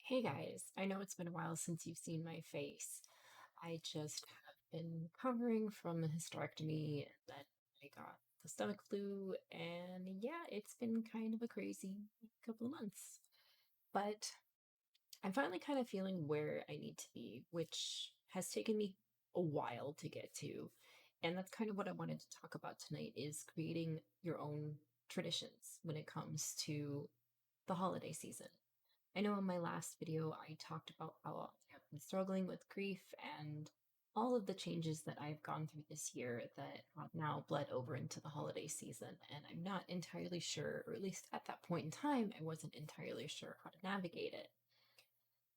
Hey guys, I know it's been a while since you've seen my face. I just have been recovering from a hysterectomy that I got the stomach flu, and yeah, it's been kind of a crazy couple of months. But I'm finally kind of feeling where I need to be, which has taken me a while to get to. And that's kind of what I wanted to talk about tonight is creating your own traditions when it comes to the holiday season. I know in my last video I talked about how I've been struggling with grief and all of the changes that I've gone through this year that have now bled over into the holiday season. And I'm not entirely sure, or at least at that point in time, I wasn't entirely sure how to navigate it.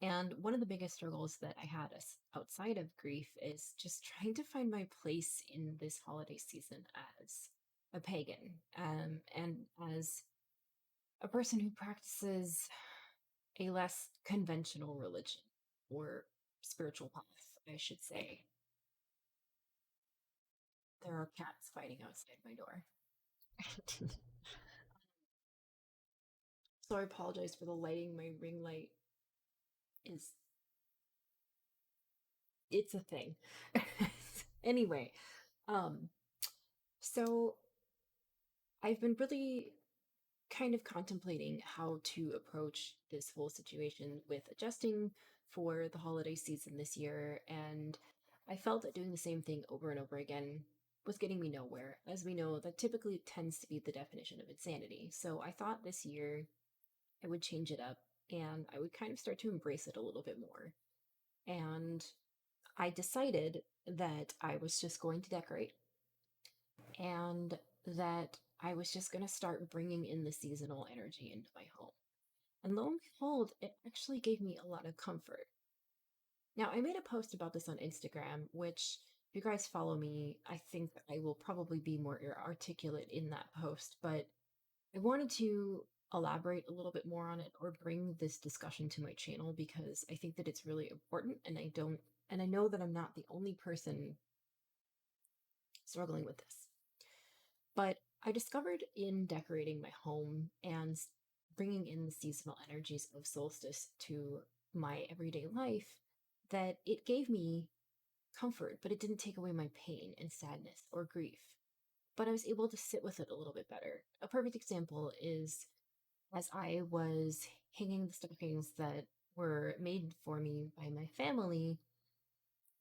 And one of the biggest struggles that I had outside of grief is just trying to find my place in this holiday season as a pagan, and as a person who practices a less conventional religion or spiritual path, I should say. There are cats fighting outside my door. So I apologize for the lighting. My ring light is, it's a thing. Anyway, um, so I've been really kind of contemplating how to approach this whole situation with adjusting for the holiday season this year. And I felt that doing the same thing over and over again was getting me nowhere. As we know, that typically tends to be the definition of insanity. So I thought this year I would change it up and I would kind of start to embrace it a little bit more. And I decided that I was just going to decorate and that I was just going to start bringing in the seasonal energy into my home. And lo and behold, it actually gave me a lot of comfort. Now, I made a post about this on Instagram, which, if you guys follow me, I think that I will probably be more articulate in that post, but I wanted to elaborate a little bit more on it or bring this discussion to my channel because I think that it's really important and I know that I'm not the only person struggling with this. But I discovered in decorating my home and bringing in the seasonal energies of solstice to my everyday life that it gave me comfort, but it didn't take away my pain and sadness or grief. But I was able to sit with it a little bit better. A perfect example is as I was hanging the stockings that were made for me by my family,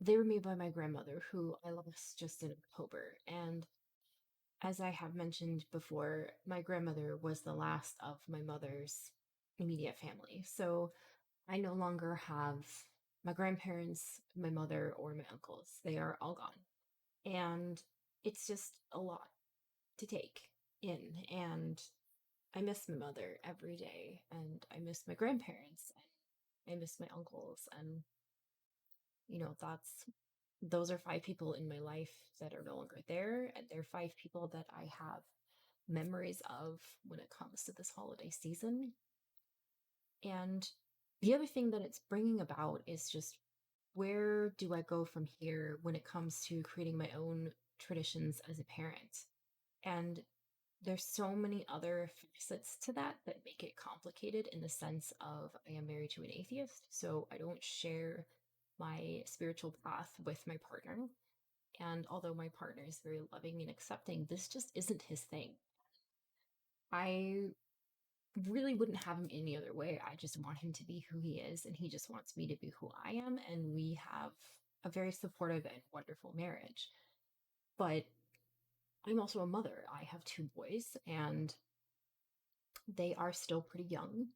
they were made by my grandmother, who I lost just in October. And as I have mentioned before, my grandmother was the last of my mother's immediate family. So I no longer have my grandparents, my mother, or my uncles. They are all gone. And it's just a lot to take in. And I miss my mother every day. And I miss my grandparents. And I miss my uncles. And, those are five people in my life that are no longer there. And they're five people that I have memories of when it comes to this holiday season. And the other thing that it's bringing about is just where do I go from here when it comes to creating my own traditions as a parent? And there's so many other facets to that that make it complicated in the sense of I am married to an atheist, so I don't share my spiritual path with my partner. And although my partner is very loving and accepting, this just isn't his thing. I really wouldn't have him any other way. I just want him to be who he is, and he just wants me to be who I am. And we have a very supportive and wonderful marriage. But I'm also a mother. I have two boys, and they are still pretty young.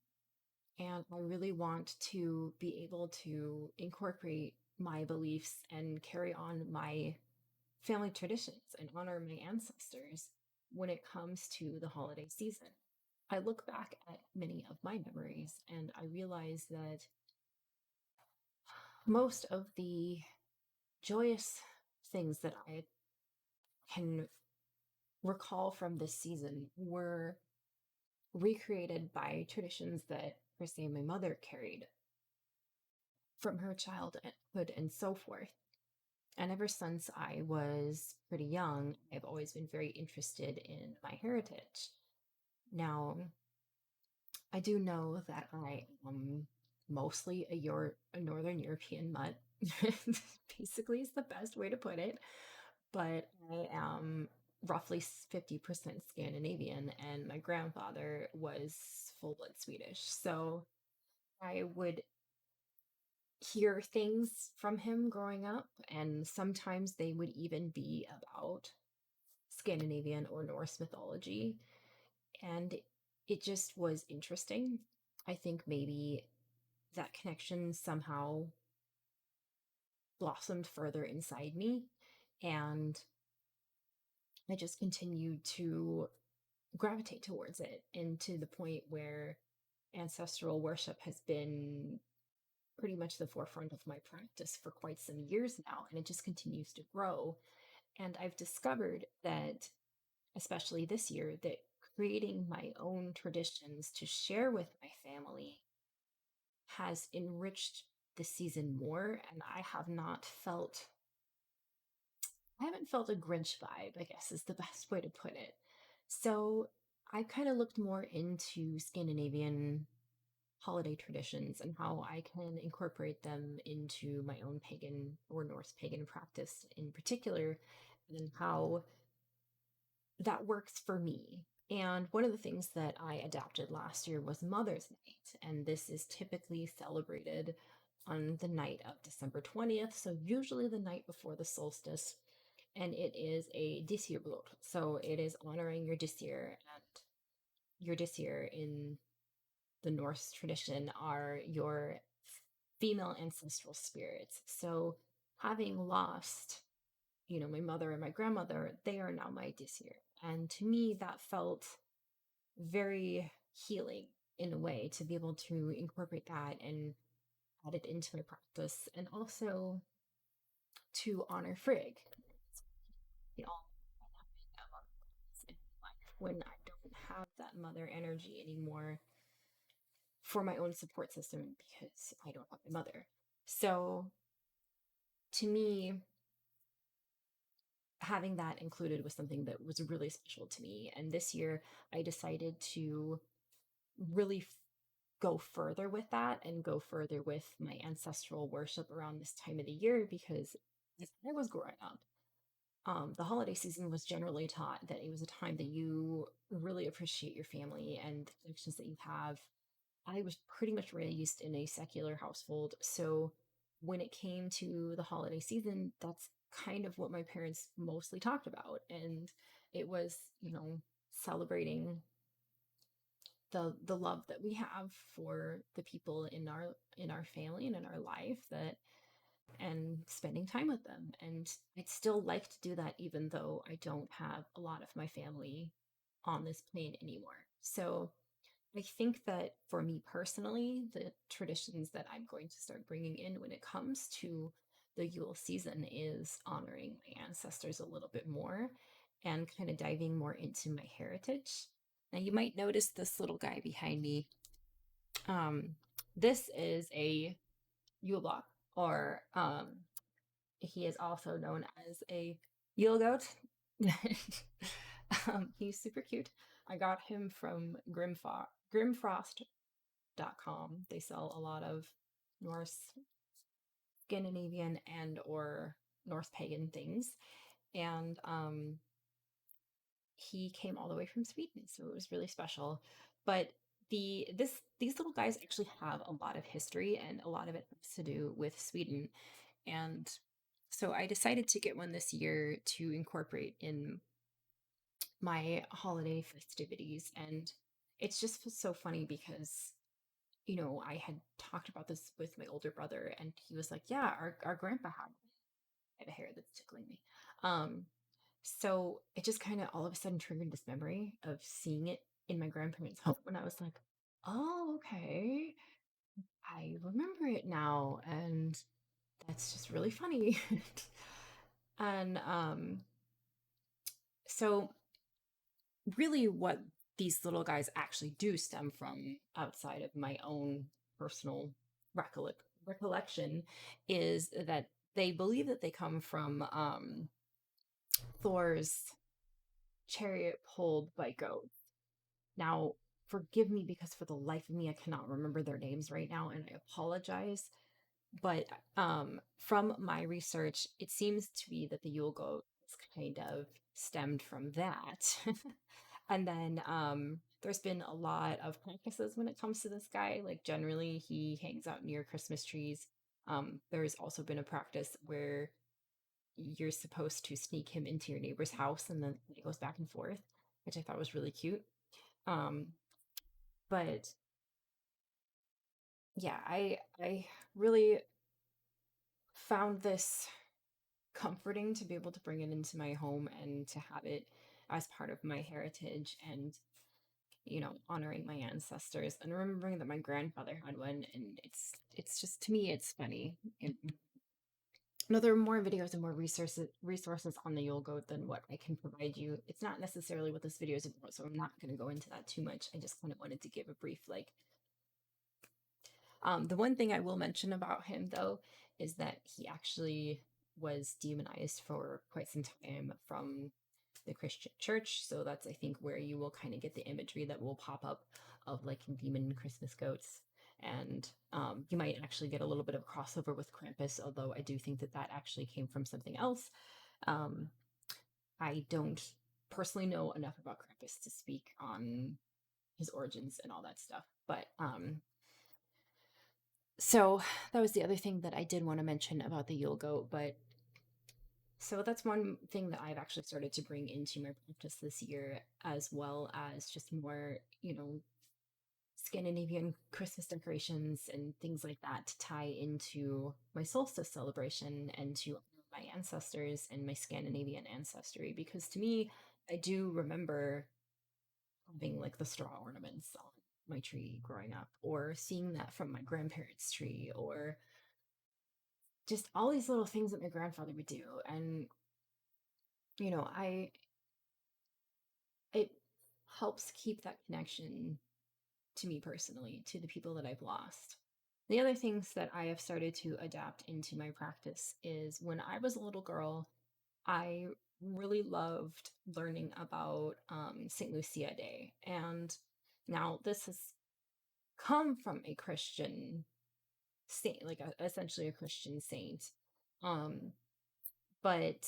And I really want to be able to incorporate my beliefs and carry on my family traditions and honor my ancestors when it comes to the holiday season. I look back at many of my memories and I realize that most of the joyous things that I can recall from this season were recreated by traditions that, per se, my mother carried from her childhood and so forth. And ever since I was pretty young, I've always been very interested in my heritage. Now, I do know that I am mostly a Northern European mutt. Basically, is the best way to put it. But I am roughly 50% Scandinavian, and my grandfather was full blood Swedish. So I would hear things from him growing up, and sometimes they would even be about Scandinavian or Norse mythology. And it just was interesting. I think maybe that connection somehow blossomed further inside me. And I just continued to gravitate towards it, and to the point where ancestral worship has been pretty much the forefront of my practice for quite some years now, and it just continues to grow. And I've discovered that, especially this year, that creating my own traditions to share with my family has enriched the season more, and I haven't felt a Grinch vibe, I guess is the best way to put it. So I kind of looked more into Scandinavian holiday traditions and how I can incorporate them into my own pagan or Norse pagan practice in particular, and how that works for me. And one of the things that I adapted last year was Mother's Night, and this is typically celebrated on the night of December 20th, so usually the night before the solstice, and it is a Disirblot. So it is honoring your Disir, and your Disir in the Norse tradition are your female ancestral spirits. So having lost, my mother and my grandmother, they are now my Disir. And to me, that felt very healing in a way to be able to incorporate that and add it into my practice, and also to honor Frigg. You know, in my life when I don't have that mother energy anymore for my own support system because I don't have a mother. So to me, having that included was something that was really special to me. And this year, I decided to really go further with that and go further with my ancestral worship around this time of the year, because as I was growing up, the holiday season was generally taught that it was a time that you really appreciate your family and the connections that you have. I was pretty much raised in a secular household. So when it came to the holiday season, that's kind of what my parents mostly talked about. And it was, celebrating the love that we have for the people in our family and in our life, that and spending time with them. And I'd still like to do that even though I don't have a lot of my family on this plane anymore. So I think that for me personally, the traditions that I'm going to start bringing in when it comes to the Yule season is honoring my ancestors a little bit more and kind of diving more into my heritage. Now, you might notice this little guy behind me. Um, this is a Yule block, or he is also known as a Yule goat. He's super cute. I got him from Grimfrost.com. They sell a lot of Norse, Scandinavian, and or Norse pagan things. And he came all the way from Sweden, so it was really special. But these little guys actually have a lot of history, and a lot of it has to do with Sweden. And so I decided to get one this year to incorporate in my holiday festivities. And it's just so funny because, I had talked about this with my older brother, and he was like, yeah, our grandpa had one. I have a hair that's tickling me. Um, so it just kind of all of a sudden triggered this memory of seeing it in my grandparents' home. And I was like, oh, okay. I remember it now. And that's just really funny. And so really what these little guys actually do stem from, outside of my own personal recollection, is that they believe that they come from Thor's chariot pulled by goats. Now, forgive me because for the life of me, I cannot remember their names right now, and I apologize. But from my research, it seems to be that the Yule goat is kind of stemmed from that. And then there's been a lot of practices when it comes to this guy. Like generally, he hangs out near Christmas trees. There's also been a practice where you're supposed to sneak him into your neighbor's house, and then it goes back and forth, which I thought was really cute. Um, but yeah, I really found this comforting to be able to bring it into my home and to have it as part of my heritage and honoring my ancestors and remembering that my grandfather had one. And it's just, to me, it's funny. And there are more videos and more resources on the Yule goat than what I can provide you. It's not necessarily what this video is about, so I'm not going to go into that too much. I just kind of wanted to give a brief, like, the one thing I will mention about him, though, is that he actually was demonized for quite some time from the Christian church. So that's, I think, where you will kind of get the imagery that will pop up of like demon Christmas goats. And you might actually get a little bit of crossover with Krampus, although I do think that that actually came from something else. Um, I don't personally know enough about Krampus to speak on his origins and all that stuff. But so that was the other thing that I did want to mention about the Yule goat. But so that's one thing that I've actually started to bring into my practice this year, as well as just more, Scandinavian Christmas decorations and things like that to tie into my solstice celebration and to honor my ancestors and my Scandinavian ancestry. Because to me, I do remember having like the straw ornaments on my tree growing up, or seeing that from my grandparents' tree, or just all these little things that my grandfather would do. And, I it helps keep that connection to me personally, to the people that I've lost. The other things that I have started to adapt into my practice is when I was a little girl, I really loved learning about St. Lucia Day. And now this has come from a Christian saint, like essentially a Christian saint. Um, but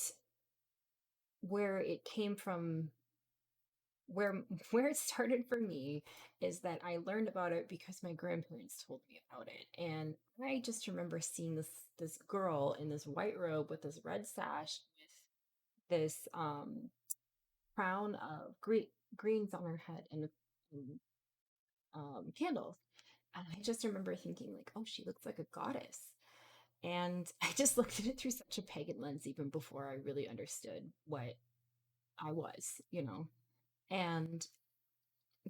where it came from, where where it started for me, is that I learned about it because my grandparents told me about it. And I just remember seeing this girl in this white robe with this red sash with this crown of greens on her head and candles. And I just remember thinking like, oh, she looks like a goddess. And I just looked at it through such a pagan lens even before I really understood what I was. And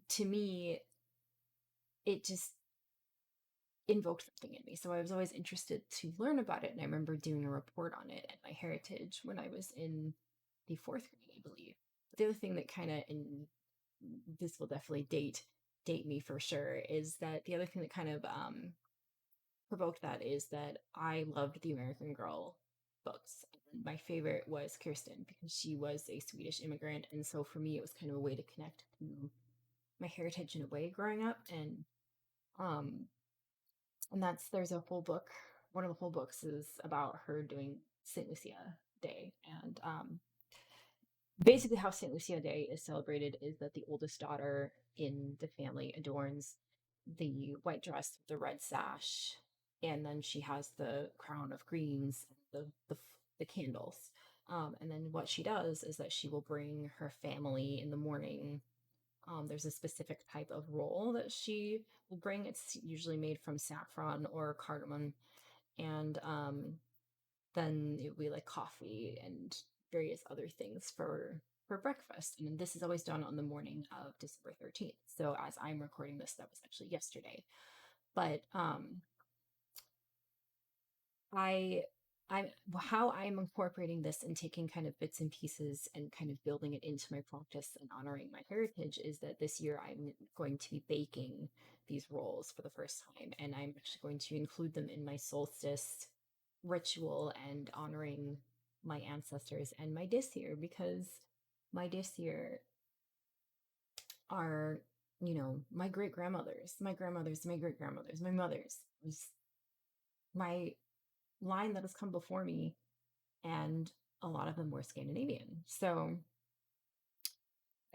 to me, it just invoked something in me. So I was always interested to learn about it. And I remember doing a report on it at my heritage when I was in the fourth grade, I believe. But the other thing that kind of, and this will definitely date me for sure, is that the other thing that kind of provoked that is that I loved the American Girl books. And my favorite was Kirsten because she was a Swedish immigrant. And so for me, it was kind of a way to connect to my heritage in a way growing up. Um, and there's a whole book. One of the whole books is about her doing St. Lucia Day. And basically, how St. Lucia Day is celebrated is that the oldest daughter in the family adorns the white dress with the red sash, and then she has the crown of greens, and the candles. And then what she does is that she will bring her family in the morning. There's a specific type of roll that she will bring. It's usually made from saffron or cardamom, and then it would be like coffee and various other things for breakfast. And this is always done on the morning of December 13th. So as I'm recording this, that was actually yesterday. But I I'm how I'm incorporating this and taking kind of bits and pieces and kind of building it into my practice and honoring my heritage is that this year I'm going to be baking these rolls for the first time, and I'm actually going to include them in my solstice ritual and honoring my ancestors and my disir, because my disir are my great grandmothers, my great grandmothers, my mothers, my line that has come before me, and a lot of them were Scandinavian. So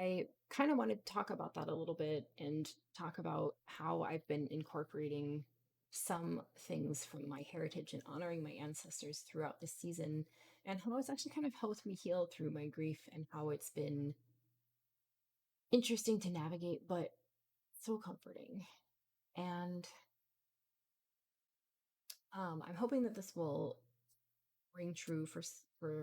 I kind of wanted to talk about that a little bit and talk about how I've been incorporating some things from my heritage and honoring my ancestors throughout this season, and how it's actually kind of helped me heal through my grief, and how it's been interesting to navigate, but so comforting. And I'm hoping that this will ring true for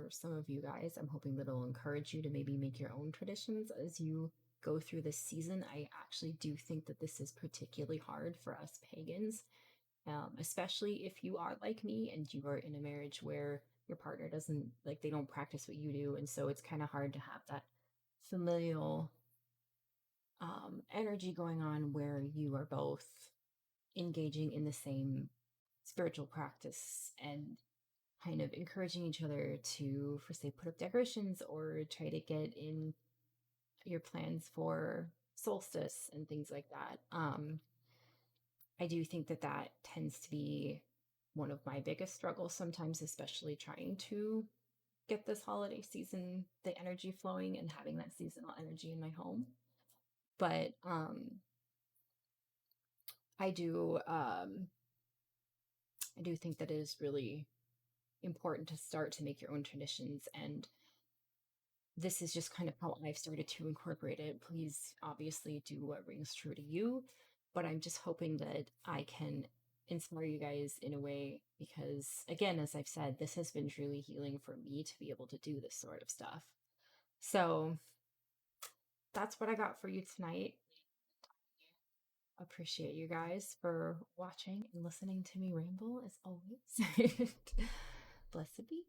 some of you guys. I'm hoping that it'll encourage you to maybe make your own traditions as you go through this season. I actually do think that this is particularly hard for us pagans, especially if you are like me and you are in a marriage where your partner doesn't like they don't practice what you do, and so it's kind of hard to have that familial energy going on where you are both engaging in the same spiritual practice and kind of encouraging each other to, for say, put up decorations or try to get in your plans for solstice and things like that. I do think that that tends to be one of my biggest struggles sometimes, especially trying to get this holiday season, the energy flowing and having that seasonal energy in my home. But I do I do think that it is really important to start to make your own traditions, and this is just kind of how I've started to incorporate it. Please obviously do what rings true to you, but I'm just hoping that I can inspire you guys in a way because, again, as I've said, this has been truly healing for me to be able to do this sort of stuff. So that's what I got for you tonight. Appreciate you guys for watching and listening to me ramble as always. Blessed be.